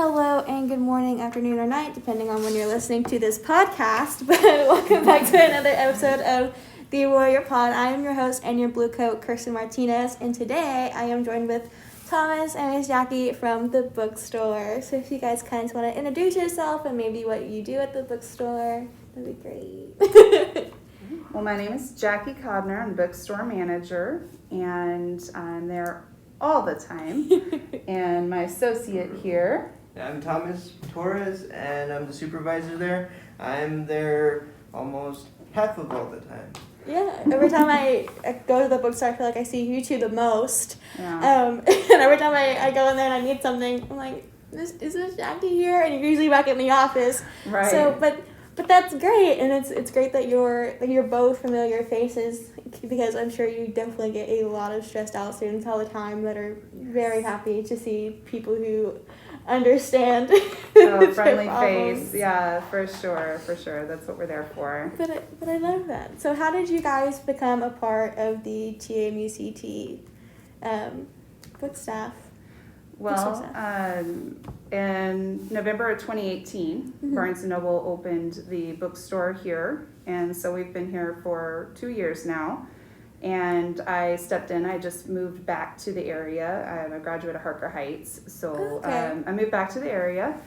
Hello and good morning, afternoon, or night, depending on when you're listening to this podcast. But welcome back to another episode of The Warrior Pod. I am your host and your blue coat, Kirstin Martinez, and today I am joined with Thomas and Miss Jackie from the bookstore. So if you guys kind of want to introduce yourself and maybe what you do at the bookstore, that'd be great. Well, my name is Jackie Codner. I'm the bookstore manager, and I'm there all the time. And my associate here. I'm Thomas Torres, and I'm the supervisor there. I'm there almost half of all the time. Yeah, every time I go to the bookstore, I feel like I see you two the most. Yeah. And every time I go in there and I need something, I'm like, is this Jackie here? And you're usually back in the office. Right. So, but that's great, and it's great that you're both familiar faces, because I'm sure you definitely get a lot of stressed out students all the time that are very happy to see people who understand. Friendly face. Yeah, for sure. That's what we're there for. But I love that. So how did you guys become a part of the TAMUCT book staff? Well, in November of 2018, Barnes & Noble opened the bookstore here, and so we've been here for 2 years now. And I stepped in. I just moved back to the area. I'm a graduate of Harker Heights, so I moved back to the area,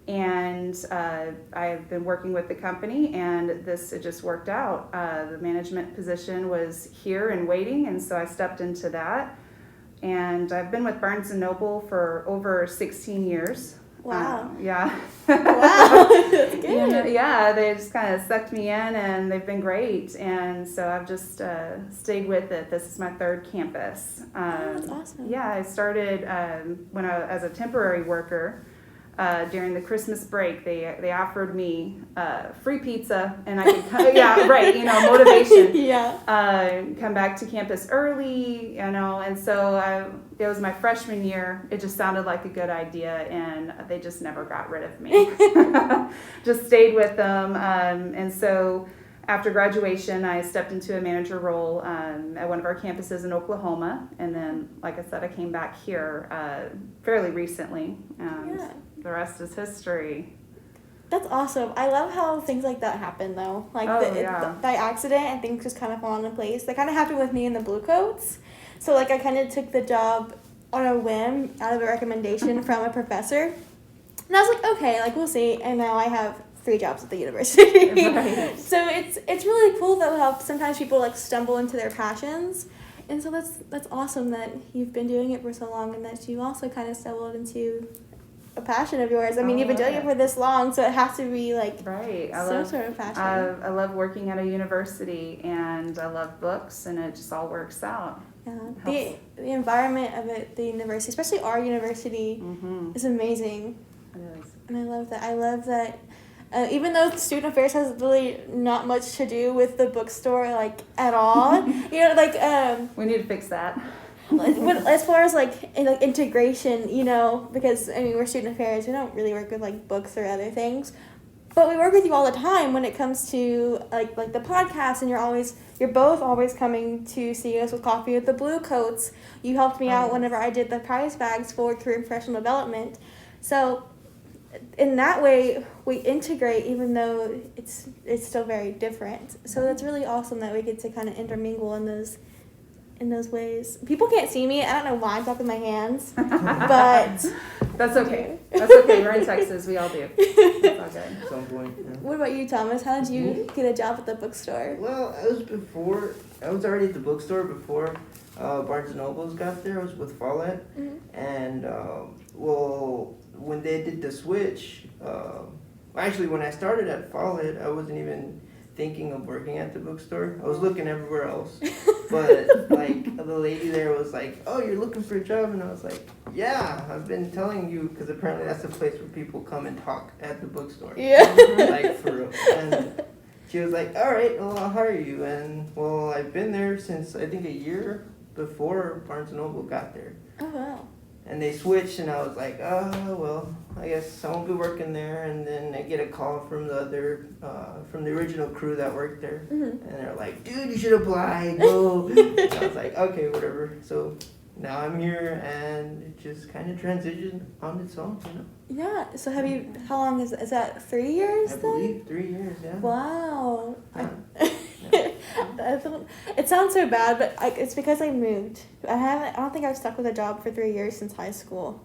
and I've been working with the company, and it just worked out. The management position was here and waiting, and so I stepped into that. And I've been with Barnes & Noble for over 16 years. Wow. Yeah. Wow, that's good. Yeah, they just kind of sucked me in, and they've been great. And so I've just stayed with it. This is my third campus. That's awesome. Yeah, I started as a temporary worker. During the Christmas break, they offered me free pizza, and I could motivation. Yeah. Come back to campus early, and so it was my freshman year. It just sounded like a good idea, and they just never got rid of me. Just stayed with them, and so after graduation, I stepped into a manager role at one of our campuses in Oklahoma, and then, like I said, I came back here fairly recently. Yeah. The rest is history. That's awesome. I love how things like that happen, though. Like by accident, and things just kind of fall into place. That kind of happened with me in the Blue Coats. So I kind of took the job on a whim out of a recommendation from a professor. And I was like, okay, we'll see. And now I have 3 jobs at the university. Right. So it's really cool though how sometimes people stumble into their passions. And so that's awesome that you've been doing it for so long, and that you also kind of stumbled into a passion of yours. I mean, you've been doing it for this long, so it has to be right. sort of passion. I love working at a university, and I love books, and it just all works out. Yeah. The environment of the university, especially our university, is amazing. It is. And I love that. I love that. Even though student affairs has really not much to do with the bookstore, at all. We need to fix that. But as far as integration, because we're student affairs, we don't really work with books or other things, but we work with you all the time when it comes to like the podcast, and you're both always coming to see us with coffee with the Blue Coats. You helped me out whenever I did the prize bags for career and professional development, so in that way we integrate, even though it's still very different. So that's really awesome that we get to kind of intermingle in those ways. People can't see me. I don't know why I'm talking with my hands, but that's okay. That's okay. We're in Texas. We all do. That's all good. At some point. Yeah. What about you, Thomas? How did you get a job at the bookstore? Well, I was already at the bookstore before Barnes & Noble's got there. I was with Follett, and when they did the switch, actually when I started at Follett, I wasn't even thinking of working at the bookstore. I was looking everywhere else, but the lady there was like, "Oh, you're looking for a job?" And I was like, "Yeah, I've been telling you," because apparently that's the place where people come and talk at the bookstore. Yeah. For real. And she was like, "All right, well, I'll hire you." And I've been there since I think a year before Barnes & Noble got there. Oh wow. And they switched, and I was like, "Oh, well, I guess I won't be working there." And then I get a call from from the original crew that worked there, and they're like, "Dude, you should apply, go." And I was like, "Okay, whatever." So now I'm here, and it just kind of transitioned on its own, you know. Yeah. So how long is that 3 years I then? believe 3 years, yeah. Wow. Yeah. It sounds so bad, but it's because I moved. I don't think I've stuck with a job for 3 years since high school.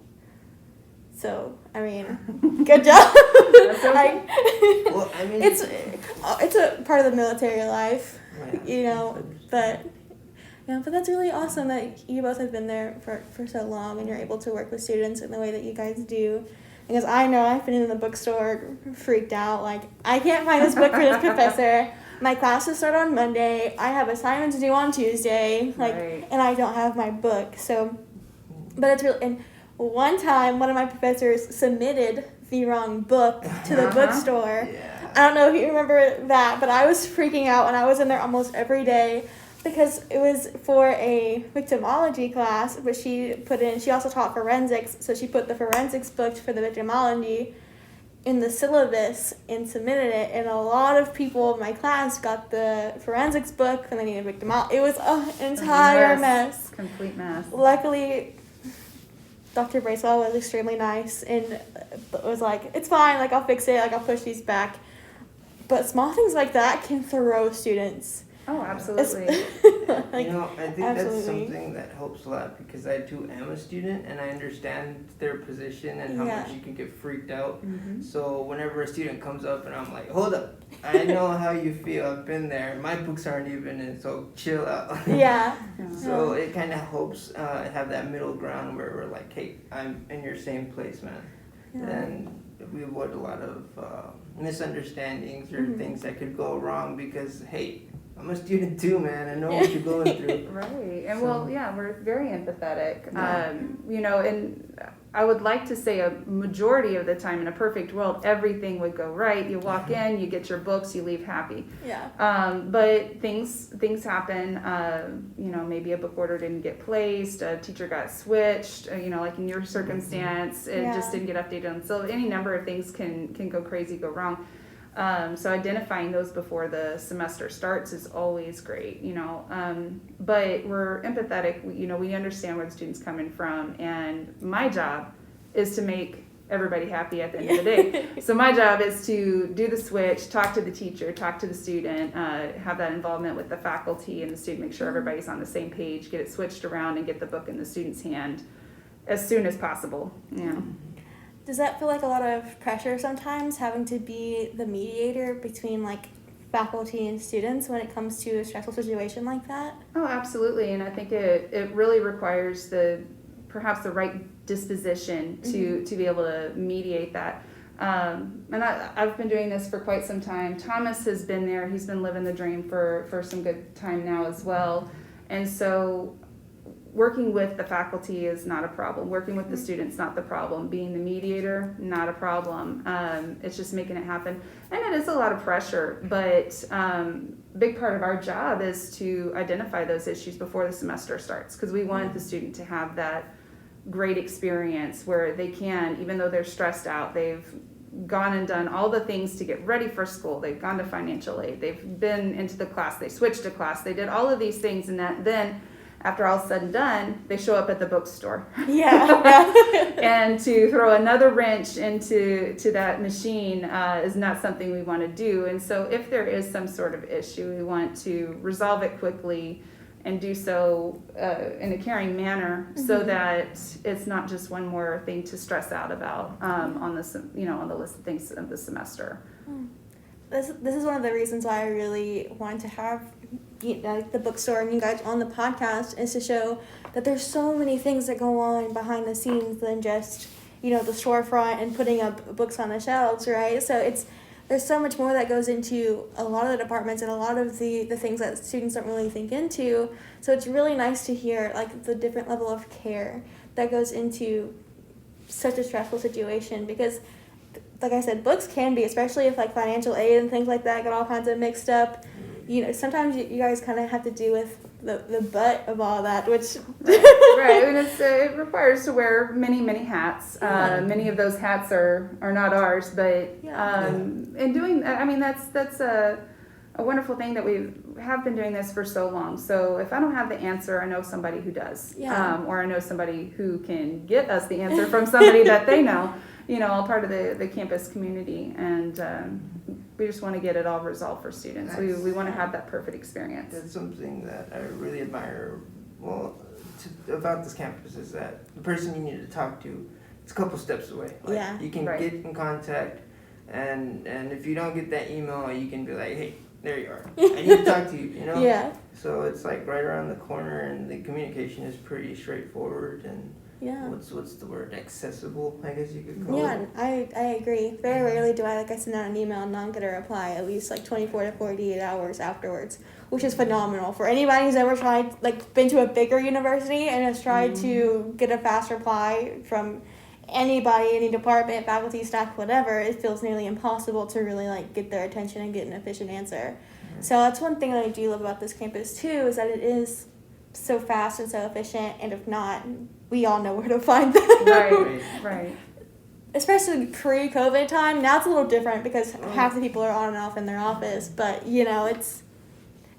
So, I mean, good job. That's okay. Well, I mean, It's a part of the military life, yeah, you know, but that's really awesome that you both have been there for so long and you're able to work with students in the way that you guys do. Because I know I've been in the bookstore freaked out, like, I can't find this book for this professor. My classes start on Monday. I have assignments due on Tuesday, like, Right. and I don't have my book. So, but it's really, and one time one of my professors submitted the wrong book to the bookstore. yeah. I don't know if you remember that, but I was freaking out when I was in there almost every day because it was for a victimology class, but she also taught forensics, so she put the forensics book for the victimology in the syllabus and submitted it, and a lot of people in my class got the forensics book and they needed victimology. It was an entire mess. Complete mess. Luckily, Dr. Bracewell was extremely nice and was like, it's fine, like, I'll fix it, like, I'll push these back. But small things like that can throw students. Oh, absolutely. Like, you know, I think absolutely. that's something that helps a lot because I too am a student and I understand their position and how much you can get freaked out. Mm-hmm. So whenever a student comes up and I'm like, hold up, I know how you feel, I've been there, my books aren't even in, so chill out. Yeah. So it kind of helps have that middle ground where we're like, hey, I'm in your same place, man. Yeah. And we avoid a lot of misunderstandings or things that could go wrong because, hey, I'm a student too, man. I know what you're going through. Right. And So- well, yeah, we're very empathetic. Yeah. You know, and I would like to say a majority of the time in a perfect world, everything would go right. You walk in, you get your books, you leave happy. Yeah. But things happen. You know, maybe a book order didn't get placed, a teacher got switched, you know, like in your circumstance, it just didn't get updated. So any number of things can go crazy, go wrong. So identifying those before the semester starts is always great, you know, but we're empathetic, you know, we understand where the student's coming from, and my job is to make everybody happy at the end of the day. So my job is to do the switch, talk to the teacher, talk to the student, have that involvement with the faculty and the student, make sure everybody's on the same page, get it switched around and get the book in the student's hand as soon as possible, you know. Does that feel like a lot of pressure sometimes, having to be the mediator between, like, faculty and students when it comes to a stressful situation like that? Oh, absolutely. And I think it really requires perhaps the right disposition to be able to mediate that. And I've been doing this for quite some time. Thomas has been there. He's been living the dream for some good time now as well. And so working with the faculty is not a problem. Working with the students, not the problem. Being the mediator, not a problem. It's just making it happen. And it is a lot of pressure, but big part of our job is to identify those issues before the semester starts, because we want the student to have that great experience where they can, even though they're stressed out, they've gone and done all the things to get ready for school. They've gone to financial aid. They've been into the class. They switched to class. They did all of these things, and then after all said and done, they show up at the bookstore. Yeah. And to throw another wrench into that machine is not something we want to do. And so if there is some sort of issue, we want to resolve it quickly and do so in a caring manner, so that it's not just one more thing to stress out about on the list of things of the semester. This is one of the reasons why I really wanted to have the bookstore and you guys on the podcast, is to show that there's so many things that go on behind the scenes than just, the storefront and putting up books on the shelves, right? So there's so much more that goes into a lot of the departments and a lot of the things that students don't really think into. So it's really nice to hear, like, the different level of care that goes into such a stressful situation, because like I said, books can be, especially if, like, financial aid and things like that get all kinds of mixed up. Sometimes you guys kind of have to deal with the butt of all that, which right. And it requires to wear many hats. Many of those hats are not ours, but in doing that, I mean, that's a wonderful thing that we have been doing this for so long. So if I don't have the answer, I know somebody who does, or I know somebody who can get us the answer from somebody that they know, all part of the campus community. And we just want to get it all resolved for students. We want to have that perfect experience. That's something that I really admire, about this campus, is that the person you need to talk to, it's a couple steps away. You can get in contact, and if you don't get that email, you can be like, hey, there you are. I need to talk to you, Yeah. So it's like right around the corner, and the communication is pretty straightforward, and what's the word? Accessible, I guess you could call it. Yeah, I agree. Very rarely do I send out an email and not get a reply, at least 24 to 48 hours afterwards, which is phenomenal for anybody who's ever tried, been to a bigger university and has tried to get a fast reply from anybody, any department, faculty, staff, whatever. It feels nearly impossible to really get their attention and get an efficient answer. So that's one thing that I do love about this campus too, is that it is so fast and so efficient, and if not, we all know where to find them. Right. Especially pre-COVID time. Now it's a little different because half the people are on and off in their office, but it's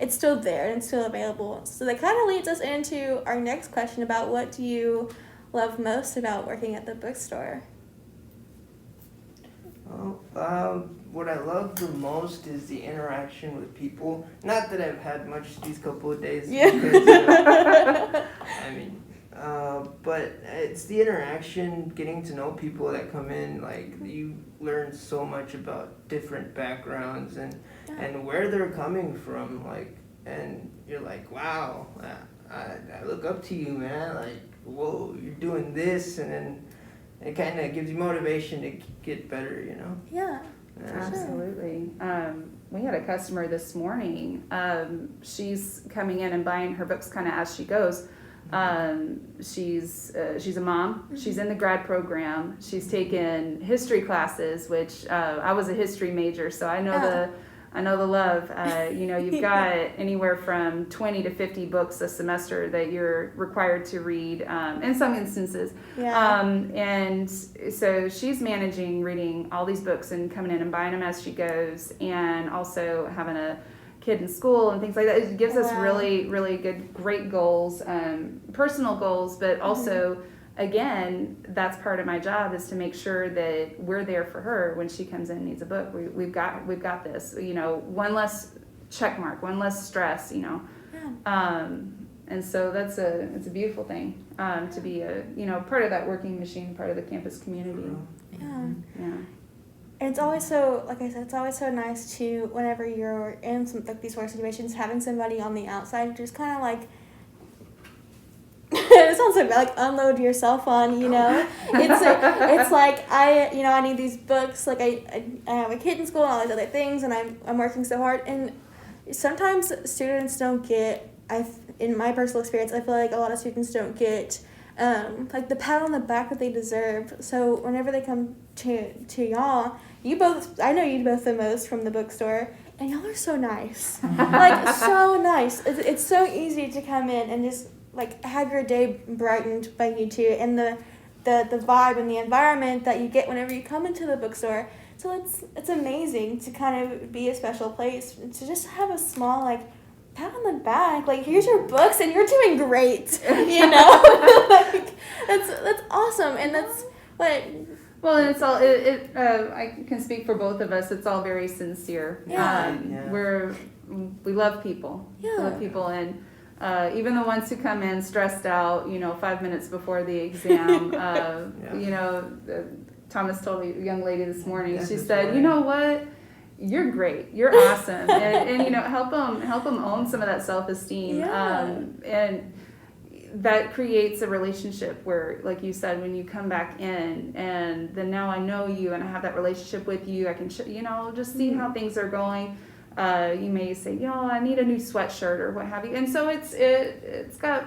still there and it's still available. So that kind of leads us into our next question about what do you love most about working at the bookstore? What I love the most is the interaction with people. Not that I've had much these couple of days. Yeah. Because, but it's the interaction, getting to know people that come in. You learn so much about different backgrounds and where they're coming from. And you're like, wow, I look up to you, man. Whoa, you're doing this, and then it kind of gives you motivation to get better, Yeah. Absolutely. We had a customer this morning. She's coming in and buying her books kind of as she goes. She's a mom. She's in the grad program. She's taken history classes, which I was a history major, so I know the love. You've got anywhere from 20 to 50 books a semester that you're required to read, in some instances. Yeah. And so she's managing reading all these books and coming in and buying them as she goes, and also having a kid in school and things like that. It gives us really, really great goals, personal goals, but also, again, that's part of my job, is to make sure that we're there for her when she comes in and needs a book. We've got this, one less check mark, one less stress, and so it's a beautiful thing, to be part of that working machine, part of the campus community. Yeah. Yeah. And it's always so, like I said, it's always so nice to, whenever you're in these work situations, having somebody on the outside just kind of it sounds so bad, unload yourself on, It's like I need these books, I have a kid in school and all these other things, and I'm working so hard, and sometimes students don't get, in my personal experience, I feel like a lot of students don't get the pat on the back that they deserve. So whenever they come to y'all, I know you both the most from the bookstore, and y'all are so nice. So nice. It's so easy to come in and just have your day brightened by you two, and the vibe and the environment that you get whenever you come into the bookstore. So it's amazing to kind of be a special place, to just have a small pat on the back, here's your books and you're doing great, that's awesome, and that's what. Well, and it's all I can speak for both of us. It's all very sincere. We love people. Yeah. We love people, and even the ones who come in stressed out, 5 minutes before the exam. Thomas told a young lady this morning. She said, "You know what? You're great. You're awesome," and help them own some of that self-esteem. And that creates a relationship where, like you said, when you come back in, and then now I know you and I have that relationship with you, I can just see how things are going. You may say, I need a new sweatshirt or what have you, and so it's got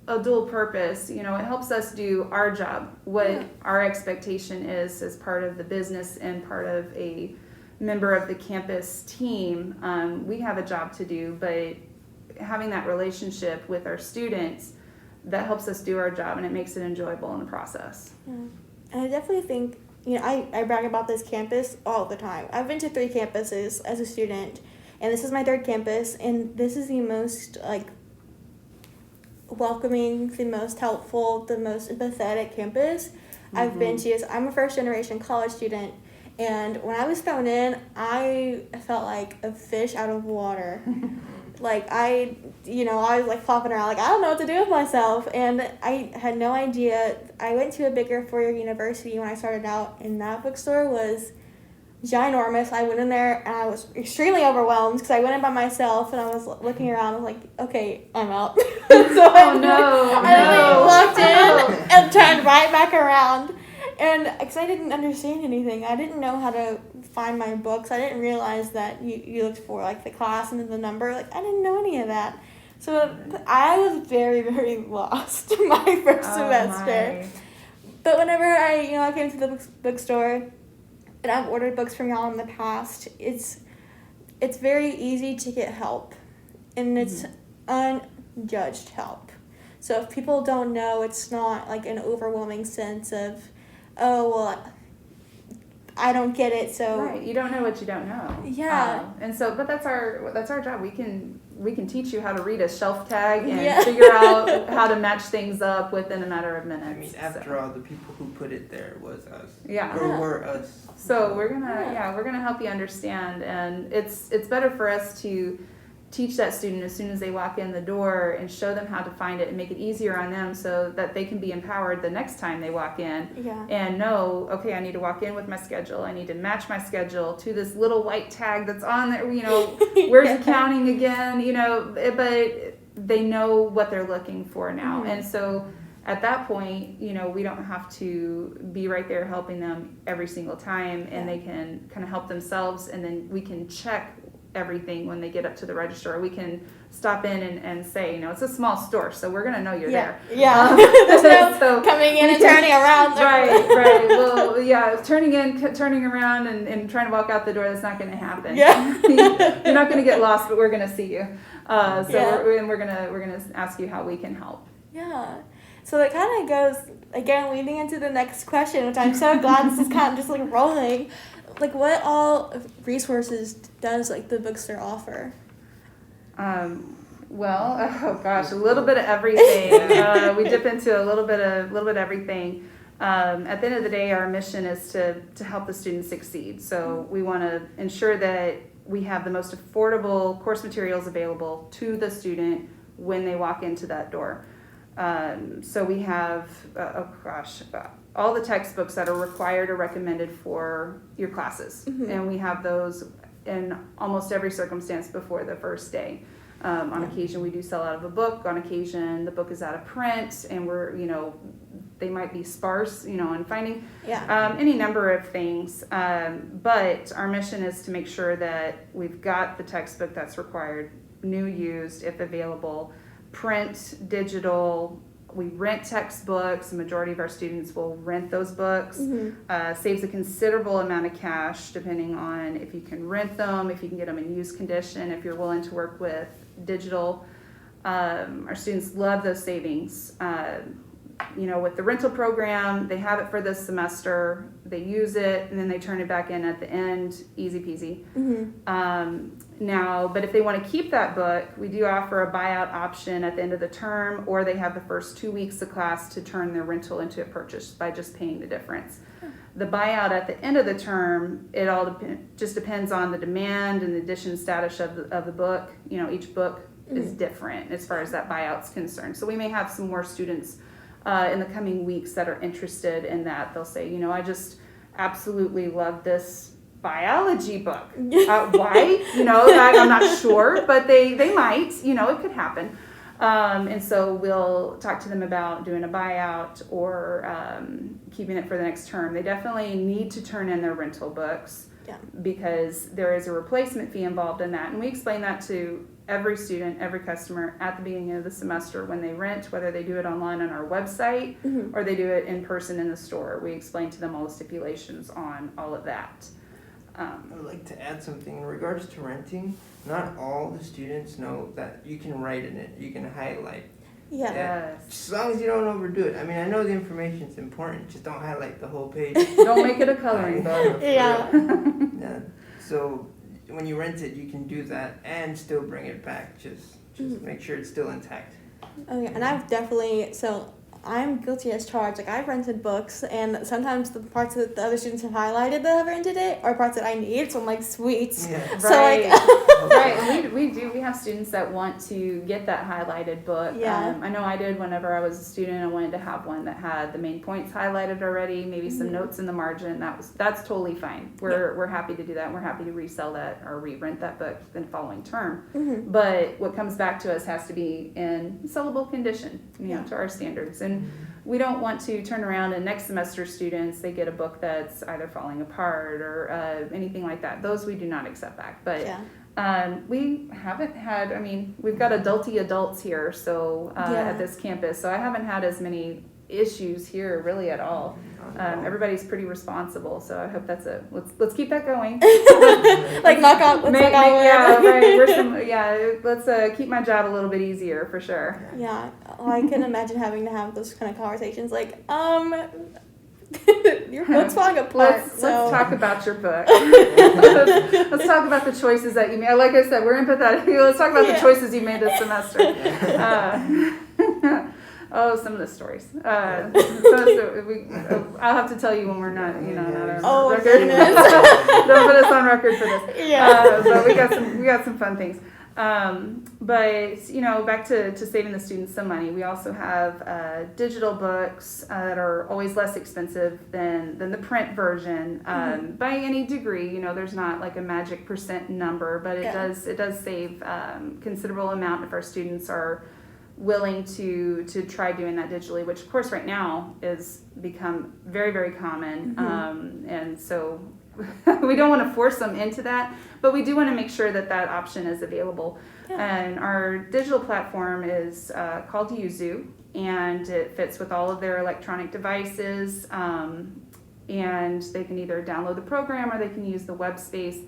a dual purpose. It helps us do our job, what our expectation is as part of the business and part of a member of the campus team. We have a job to do, but having that relationship with our students, that helps us do our job, and it makes it enjoyable in the process. Yeah. And I definitely think, I brag about this campus all the time. I've been to 3 campuses as a student, and this is my third campus, and this is the most like welcoming, the most helpful, the most empathetic campus I've been to. So I'm a first generation college student, and when I was thrown in, I felt like a fish out of water. Like I was like flopping around, like I don't know what to do with myself, and I had no idea. I went to a bigger 4-year university when I started out, and that bookstore was ginormous. I went in there and I was extremely overwhelmed because I went in by myself and I was looking around. I was like, okay, I'm out. So I walked in and turned right back around, and because I didn't understand anything, I didn't know how to find my books. I didn't realize that you looked for like the class and then the number. Like I didn't know any of that. So I was very, very lost my first semester. But whenever I came to the bookstore, and I've ordered books from y'all in the past, it's very easy to get help, and it's unjudged help. So if people don't know, it's not like an overwhelming sense of, oh, well, I don't get it, so... Right, you don't know what you don't know. Yeah. And so, but that's our job. We can teach you how to read a shelf tag and figure out how to match things up within a matter of minutes. I mean, after all, the people who put it there was us. Yeah. Or were us. So we're gonna help you understand, and it's better for us to teach that student as soon as they walk in the door and show them how to find it and make it easier on them so that they can be empowered the next time they walk in and know, okay, I need to walk in with my schedule. I need to match my schedule to this little white tag that's on there, where's the counting again, but they know what they're looking for now. And so at that point, we don't have to be right there helping them every single time, and they can kind of help themselves, and then we can check everything when they get up to the register. We can stop in and say, it's a small store, so we're going to know you're there. Yeah. There's no so coming in and turning around. Right. Well, yeah, turning around and trying to walk out the door, that's not going to happen. Yeah. You're not going to get lost, but we're going to see you. We're going to ask you how we can help. Yeah. So that kind of goes, again, leading into the next question, which I'm so glad this is kind of just like rolling. Like, what all resources does like the bookstore offer? Well, oh gosh, a little bit of everything. We dip into a little bit of everything. At the end of the day, our mission is to help the students succeed. So we want to ensure that we have the most affordable course materials available to the student when they walk into that door. So we have, all the textbooks that are required or recommended for your classes. And we have those in almost every circumstance before the first day. On occasion, we do sell out of a book. On occasion, the book is out of print, and they might be sparse, and finding any number of things. But our mission is to make sure that we've got the textbook that's required, new, used, if available, print, digital. We rent textbooks. The majority of our students will rent those books. Saves a considerable amount of cash depending on if you can rent them, if you can get them in used condition, if you're willing to work with digital. Our students love those savings. With the rental program, they have it for this semester, they use it, and then they turn it back in at the end, easy peasy. But if they want to keep that book, we do offer a buyout option at the end of the term, or they have the first 2 weeks of class to turn their rental into a purchase by just paying the difference. The buyout at the end of the term, it all just depends on the demand and the edition status of the book. Each book is different as far as that buyout's concerned. So we may have some more students in the coming weeks that are interested in that. They'll say, I just absolutely love this biology book. Why? I'm not sure, but they might, it could happen. And so we'll talk to them about doing a buyout or keeping it for the next term. They definitely need to turn in their rental books because there is a replacement fee involved in that. And we explain that to every student, every customer at the beginning of the semester when they rent, whether they do it online on our website or they do it in person in the store. We explain to them all the stipulations on all of that. I would like to add something in regards to renting. Not all the students know that you can write in it, you can highlight. Yes. As long as you don't overdo it. I mean, I know the information's important, just don't highlight the whole page. Don't make it a coloring book. Yeah. So when you rent it, you can do that and still bring it back. Just make sure it's still intact. Okay, and I've definitely, so I'm guilty as charged. Like, I've rented books, and sometimes the parts that the other students have highlighted that I've rented it are parts that I need, so I'm like, sweet. Yeah. So, like, Right, and we have students that want to get that highlighted book. Yeah. I know I did whenever I was a student. I wanted to have one that had the main points highlighted already, maybe some notes in the margin. That's totally fine. We're happy to do that. And we're happy to resell that or re-rent that book in the following term. But what comes back to us has to be in sellable condition, to our standards. And we don't want to turn around and next semester students, they get a book that's either falling apart or anything like that. Those we do not accept back. But we haven't had, we've got adulty adults here at this campus, so I haven't had as many issues here really at all. Everybody's pretty responsible, so I hope that's let's keep that going. like knock on wood. Yeah, right. Let's keep my job a little bit easier for sure. Yeah, well, I can imagine having to have those kind of conversations like, your book's falling apart. Let's talk about your book. Let's talk about the choices that you made. Like I said, we're empathetic. Let's talk about the choices you made this semester. Some of the stories. I'll have to tell you when we're not, not on record. Don't put us on record for this. Yeah. But we got some fun things. But back to saving the students some money, we also have digital books that are always less expensive than the print version by any degree. There's not like a magic % number, but it does save considerable amount if our students are willing to try doing that digitally, which of course right now is become very, very common. And so we don't want to force them into that, but we do want to make sure that option is available. And our digital platform is called Yuzu, and it fits with all of their electronic devices, and they can either download the program or they can use the web space.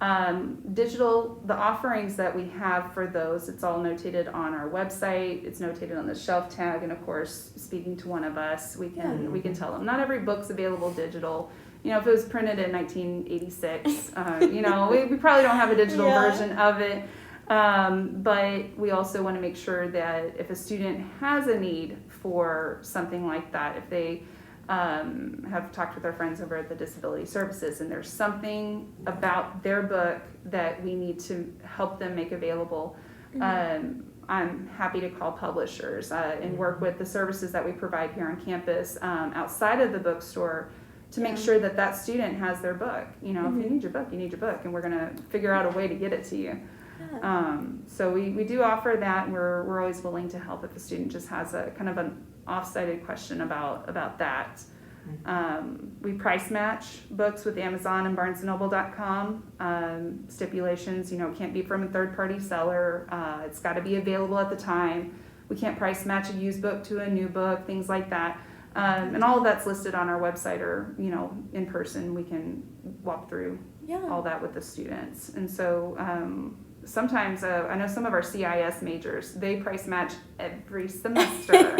The offerings that we have for those, it's all notated on our website. It's notated on the shelf tag, and of course, speaking to one of us, we can tell them not every book's available digital. If it was printed in 1986, we probably don't have a digital version of it. But we also want to make sure that if a student has a need for something like that, if they have talked with our friends over at the Disability Services and there's something about their book that we need to help them make available, I'm happy to call publishers and work with the services that we provide here on campus outside of the bookstore to make sure that student has their book. If you need your book, you need your book, and we're going to figure out a way to get it to you. So we do offer that, and we're always willing to help if a student just has a kind of an off-cited question about that. We price match books with Amazon and BarnesandNoble.com. Stipulations, can't be from a third-party seller. It's got to be available at the time. We can't price match a used book to a new book, things like that. And all of that's listed on our website, or in person we can walk through all that with the students. And so sometimes I know some of our CIS majors, they price match every semester.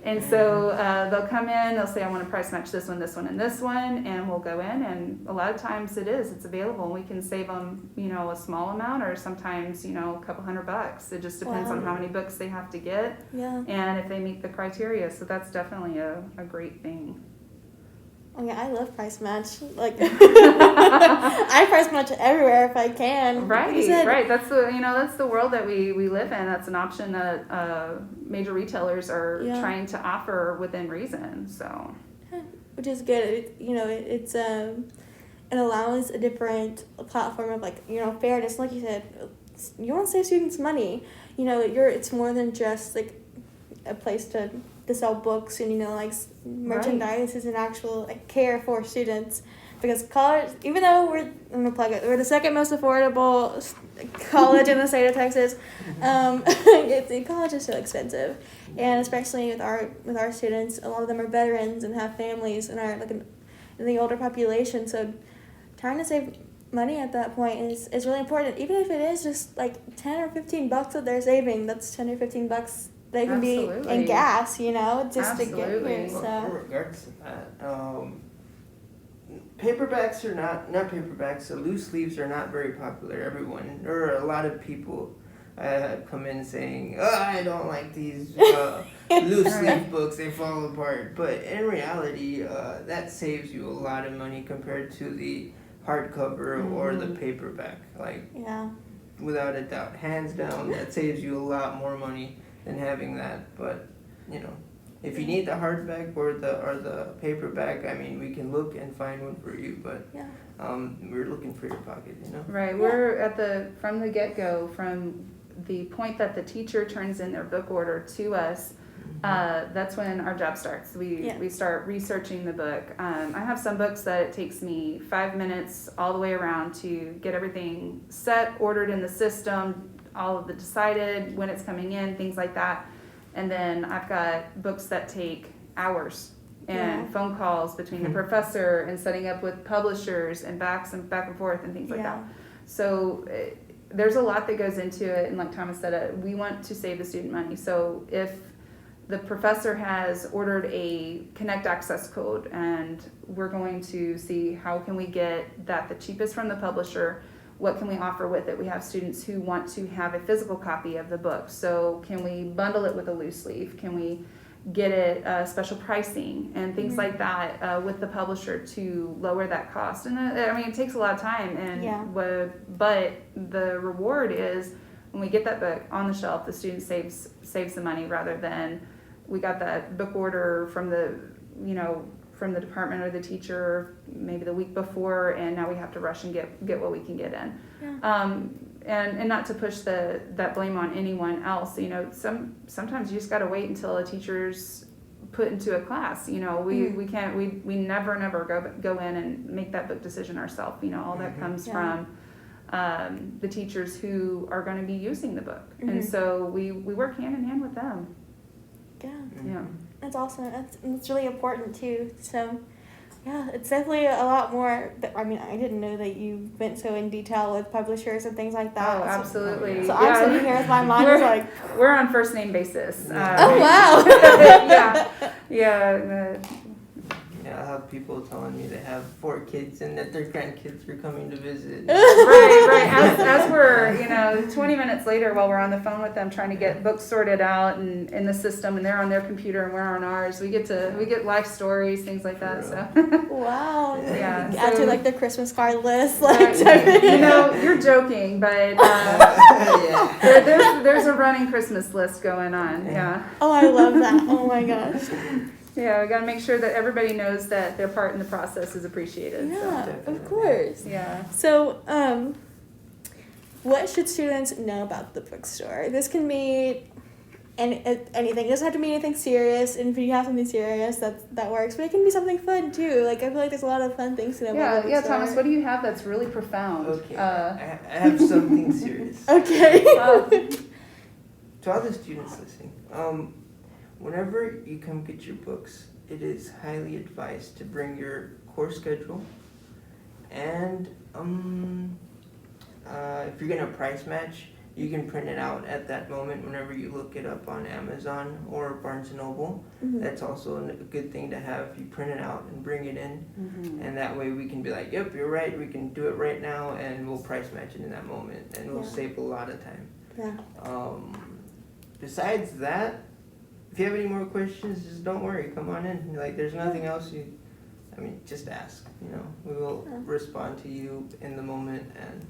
And so they'll come in, they'll say, I want to price match this one, and this one, and we'll go in, and a lot of times it's available, and we can save them a small amount, or sometimes a couple $100. It just depends on how many books they have to get and if they meet the criteria. So that's definitely a great thing. Oh yeah, I love price match. Like, I price match everywhere if I can. Right. That's the world that we live in. That's an option that major retailers are trying to offer within reason. So, which is good. It allows a different platform of fairness. Like you said, you want to save students money. It's more than just like a place to sell books, and merchandise is an actual care for students, because college, even though we're the second most affordable college in the state of Texas, college is so expensive, and especially with our students, a lot of them are veterans and have families and are in the older population, so trying to save money at that point is really important, even if it is just like $10 or $15 that they're saving. That's $10 or $15 they can be in gas, just to get here. So, regardless of that, paperbacks are not paperbacks. The loose leaves are not very popular. Everyone, or a lot of people, come in saying, "Oh, I don't like these loose leaf books. They fall apart." But in reality, that saves you a lot of money compared to the hardcover or the paperback. Like, without a doubt, hands down, that saves you a lot more money than having that. But you know, if you need the hardback or the paperback, I mean, we can look and find one for you. But we're looking for your pocket, you know. Right. We're from the get-go, from the point that the teacher turns in their book order to us. That's when our job starts. We start researching the book. I have some books that it takes me 5 minutes all the way around to get everything set, ordered in the system, all of the decided, when it's coming in, things like that. And then I've got books that take hours and phone calls between the professor and setting up with publishers and back and forth and things like that. So there's a lot that goes into it. And like Thomas said, we want to save the student money. So if the professor has ordered a Connect access code, and we're going to see how can we get that the cheapest from the publisher, what can we offer with it? We have students who want to have a physical copy of the book, so can we bundle it with a loose leaf? Can we get it special pricing and things like that with the publisher to lower that cost? And I mean, it takes a lot of time, and but the reward is when we get that book on the shelf, the student saves the money, rather than we got that book order from the department or the teacher maybe the week before, and now we have to rush and get what we can get in. And not to push that blame on anyone else. You know, sometimes you just got to wait until a teacher's put into a class. You know, we can't we never go in and make that book decision ourselves. You know, all that comes from the teachers who are going to be using the book, and so we work hand in hand with them. Yeah. That's awesome. It's really important too. So, it's definitely a lot more. I mean, I didn't know that you went so in detail with publishers and things like that. Oh, absolutely. So I'm sitting here with my mind is like, we're on first name basis. Oh wow. I'll have people telling me they have 4 kids and that their grandkids are coming to visit. Right. As we're, 20 minutes later, while we're on the phone with them trying to get books sorted out and in the system, and they're on their computer and we're on ours, we get life stories, things like that. So. Wow. Yeah. Add to like the Christmas card list. You're joking, but there's a running Christmas list going on. Yeah. Oh, I love that. Oh my gosh. Yeah, we got to make sure that everybody knows that their part in the process is appreciated. Yeah, of course. Yeah. So, what should students know about the bookstore? This can be anything. It doesn't have to be anything serious. And if you have something serious, that works. But it can be something fun too. Like, I feel like there's a lot of fun things to know about the bookstore. Thomas, what do you have that's really profound? Okay, I have something serious. Okay. To all the students listening, whenever you come get your books, it is highly advised to bring your course schedule, and if you're gonna price match, you can print it out at that moment whenever you look it up on Amazon or Barnes & Noble. That's also a good thing to have. You print it out and bring it in, and that way we can be like, yep, you're right, we can do it right now, and we'll price match it in that moment, and we'll save a lot of time. Besides that, if you have any more questions, just don't worry. Come on in. Like, there's nothing else just ask. We will respond to you in the moment, and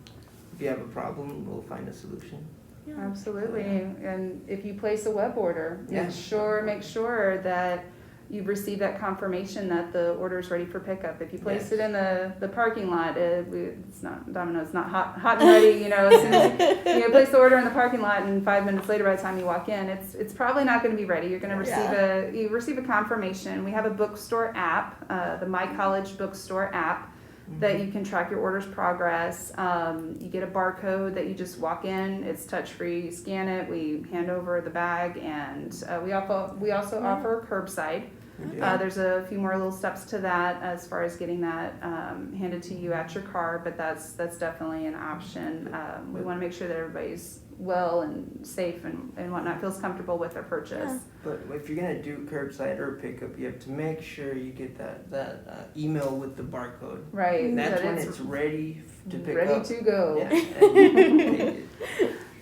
if you have a problem, we'll find a solution. Yeah. Absolutely. And if you place a web order, make sure that you've received that confirmation that the order is ready for pickup. If you place it in the parking lot, it's not Domino's, it's not hot and ready. As soon as you place the order in the parking lot, and 5 minutes later, by the time you walk in, it's probably not going to be ready. You're going to receive a confirmation. We have a bookstore app, the My College Bookstore app, that you can track your order's progress. You get a barcode that you just walk in. It's touch-free. You scan it. We hand over the bag, and we also offer curbside. There's a few more little steps to that as far as getting that handed to you at your car, but that's definitely an option. We want to make sure that everybody's well and safe and whatnot, feels comfortable with their purchase. But if you're gonna do curbside or pickup, you have to make sure you get that email with the barcode. Right. And that's when it's ready to pick up. Ready to go. Yeah, and take it.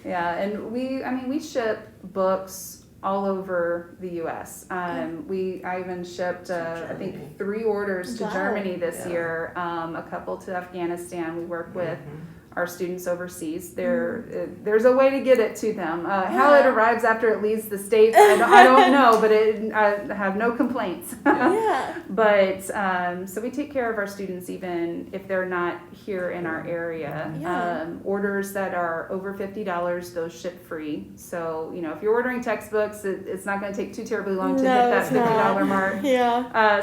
Yeah, and we ship books all over the U.S. I even shipped, I think, 3 orders to Germany this year, a couple to Afghanistan. We work with our students overseas. There's a way to get it to them. How it arrives after it leaves the States, I don't know, but I have no complaints. But so we take care of our students even if they're not here in our area. Orders that are over $50, those ship free. So, if you're ordering textbooks, it's not going to take too terribly long to hit that $50 mark.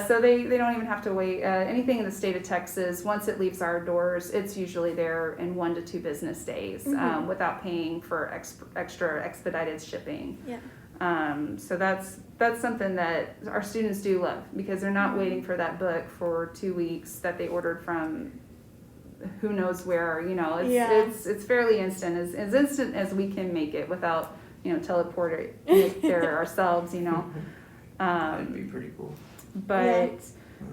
So they don't even have to wait. Anything in the state of Texas, once it leaves our doors, it's usually there in 1 to 2 business days without paying for extra expedited shipping. So that's something that our students do love, because they're not waiting for that book for 2 weeks that they ordered from who knows where. It's fairly instant, as instant as we can make it without teleporting there ourselves. That'd be pretty cool. But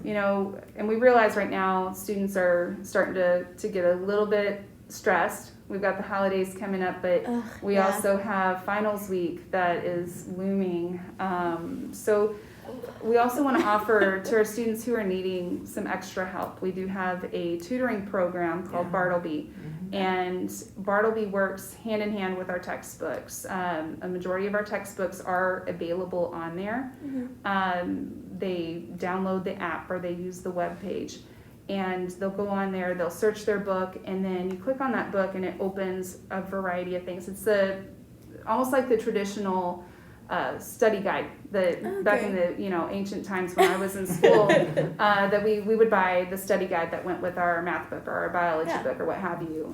and we realize right now students are starting to get a little bit stressed. We've got the holidays coming up, but we also have finals week that is looming. So we also want to offer to our students who are needing some extra help. We do have a tutoring program called Bartleby. And Bartleby works hand in hand with our textbooks. A majority of our textbooks are available on there. They download the app or they use the web page, and they'll go on there, they'll search their book, and then you click on that book and it opens a variety of things. It's almost like the traditional study guide that back in the ancient times when I was in school, that we would buy the study guide that went with our math book or our biology book or what have you.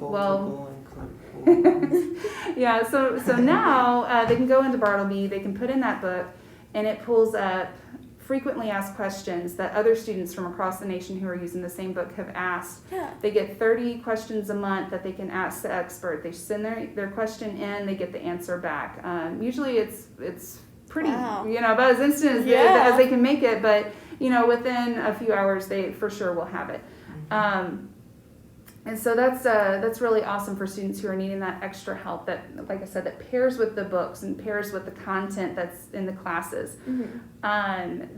So now they can go into Bartleby, they can put in that book, and it pulls up frequently asked questions that other students from across the nation who are using the same book have asked. They get 30 questions a month that they can ask the expert. They send their question in, they get the answer back. Usually it's pretty, about as instant as they can make it, but within a few hours they for sure will have it. And so that's really awesome for students who are needing that extra help that, like I said, that pairs with the books and pairs with the content that's in the classes.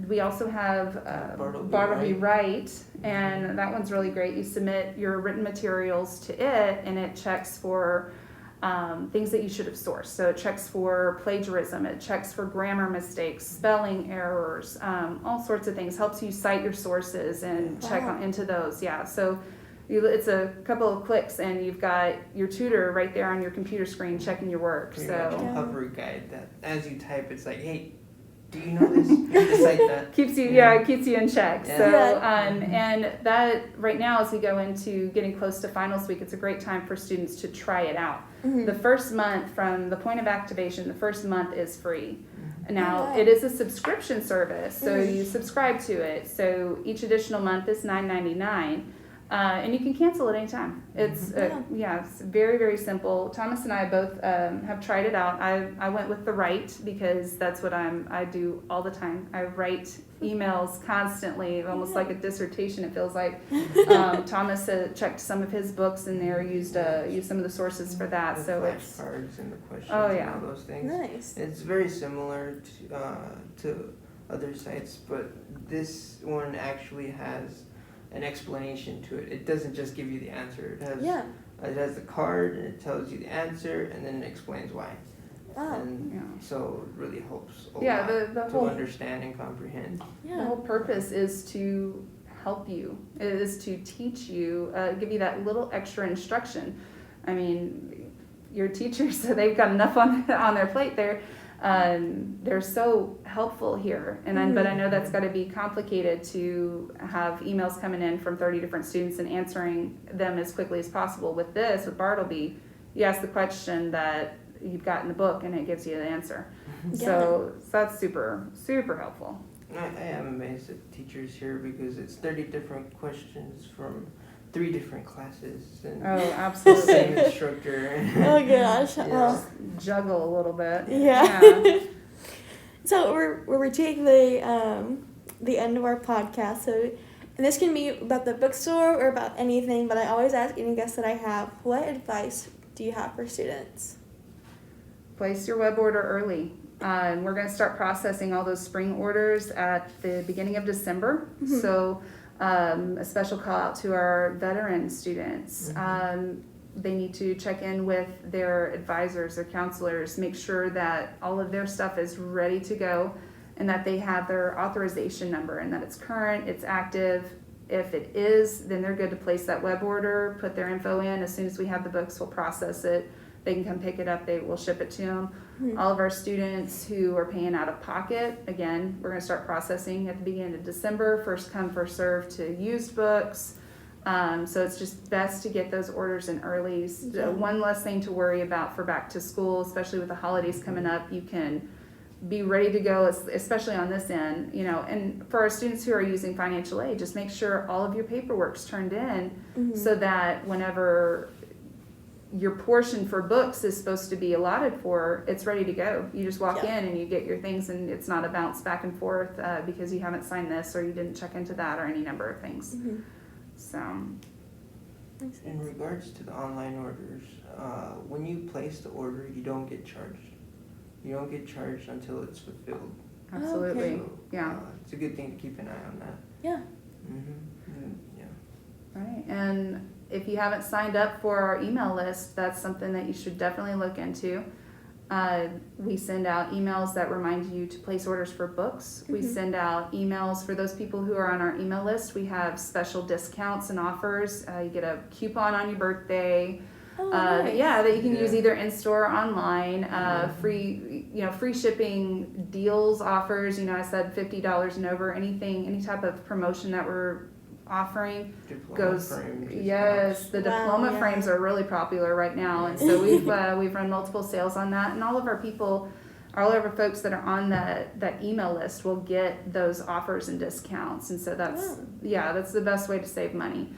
We also have Bartleby Write, and that one's really great. You submit your written materials to it, and it checks for things that you should have sourced. So it checks for plagiarism, it checks for grammar mistakes, spelling errors, all sorts of things. Helps you cite your sources and check into those. So it's a couple of clicks and you've got your tutor right there on your computer screen checking your work. Pretty much a hover guide that as you type, it's like, hey, do you know this? You have to cite that. Keeps you in check. So and that right now, as we go into getting close to finals week, it's a great time for students to try it out. The first month, from the point of activation, the first month is free. Now it is a subscription service, so you subscribe to it. So each additional month is $9.99. And you can cancel at any time. It's it's very, very simple. Thomas and I both have tried it out. I went with the Write because that's what I do all the time. I write emails constantly, almost like a dissertation. It feels like. Thomas checked some of his books in there, used some of the sources for that. The so flashcards and the questions and all those things. Nice. It's very similar to other sites, but this one actually has an explanation to it. It doesn't just give you the answer. It has the card and it tells you the answer and then it explains why. So it really helps a lot to understand and comprehend. The whole purpose is to help you. It is to teach you, give you that little extra instruction. I mean, your teachers, they've got enough on their plate there. They're so helpful here, but I know that's got to be complicated to have emails coming in from 30 different students and answering them as quickly as possible. With Bartleby, you ask the question that you've got in the book and it gives you the answer. So that's super, super helpful. I am amazed at teachers here because it's 30 different questions from 3 different classes and Oh, the absolutely. same instructor. Oh gosh. Yeah. Well, Juggle a little bit. yeah. So we're reaching the end of our podcast. So, and this can be about the bookstore or about anything, but I always ask any guest that I have, what advice do you have for students? Place your web order early. We're going to start processing all those spring orders at the beginning of December. Mhm. So a special call out to our veteran students. They need to check in with their advisors, their counselors, make sure that all of their stuff is ready to go and that they have their authorization number and that it's current, it's active. If it is, then they're good to place that web order, put their info in. As soon as we have the books, we'll process it. They can come pick it up, we'll ship it to them. Mhm. All of our students who are paying out of pocket, again, we're going to start processing at the beginning of December, first come, first serve to used books. So it's just best to get those orders in early. Yeah. One less thing to worry about for back to school, especially with the holidays coming up. You can be ready to go, especially on this end, and for our students who are using financial aid, just make sure all of your paperwork's turned in Mhm. so that whenever your portion for books is supposed to be allotted for, it's ready to go. You just walk Yeah. in and you get your things and it's not a bounce back and forth because you haven't signed this or you didn't check into that or any number of things. Mhm. So, In regards to the online orders, when you place the order, you don't get charged. You don't get charged until it's fulfilled. absolutely. So, Yeah. it's a good thing to keep an eye on that. Yeah. Yeah. Right. And if you haven't signed up for our email list, that's something that you should definitely look into. We send out emails that remind you to place orders for books. We Mhm. send out emails for those people who are on our email list. We have special discounts and offers. You get a coupon on your birthday. Oh, nice. Yeah, that you can use Yeah. either in store or online. Free shipping deals, offers. I said $50 and over. Any type of promotion that we're offering Diploma goes. frame Yes, the Wow, diploma yeah. frames are really popular right now, and so we've run multiple sales on that. And all of our folks that are on that email list will get those offers and discounts, and so that's the best way to save money.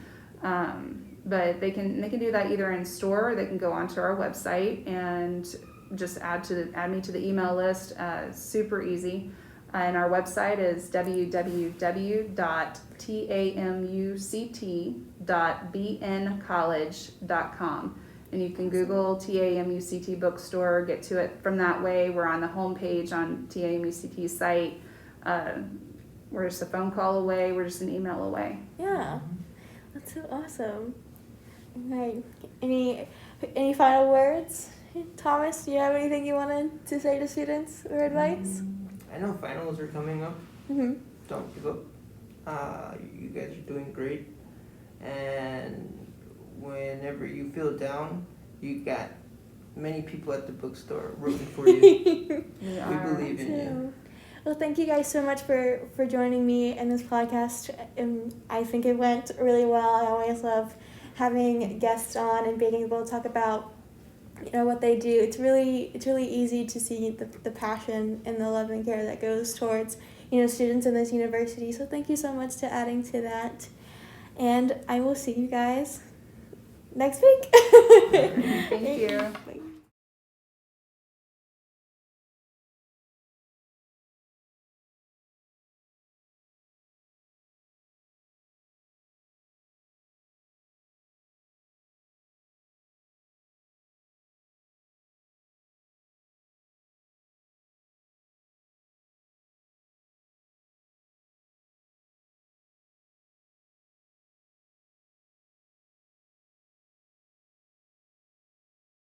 But they can do that either in store or they can go onto our website and just add me to the email list. Super easy. And our website is www.tamuct.bncollege.com. And you can Google TAMUCT Bookstore, get to it from that way. We're on the home page on TAMUCT's site. We're just a phone call away. We're just an email away. Yeah. That's so awesome. Right. Any final words? Thomas, do you have anything you wanted to say to students or advice? I know finals are coming up. Mm-hmm. Don't give up. You guys are doing great. And whenever you feel down, you got many people at the bookstore rooting for you. We believe in you. Well, thank you guys so much for joining me in this podcast. I think it went really well. I always love having guests on and being able to talk about what they do. It's really easy to see the passion and the love and care that goes towards students in this university. So thank you so much to adding to that, and I will see you guys next week. Thank you. Bye.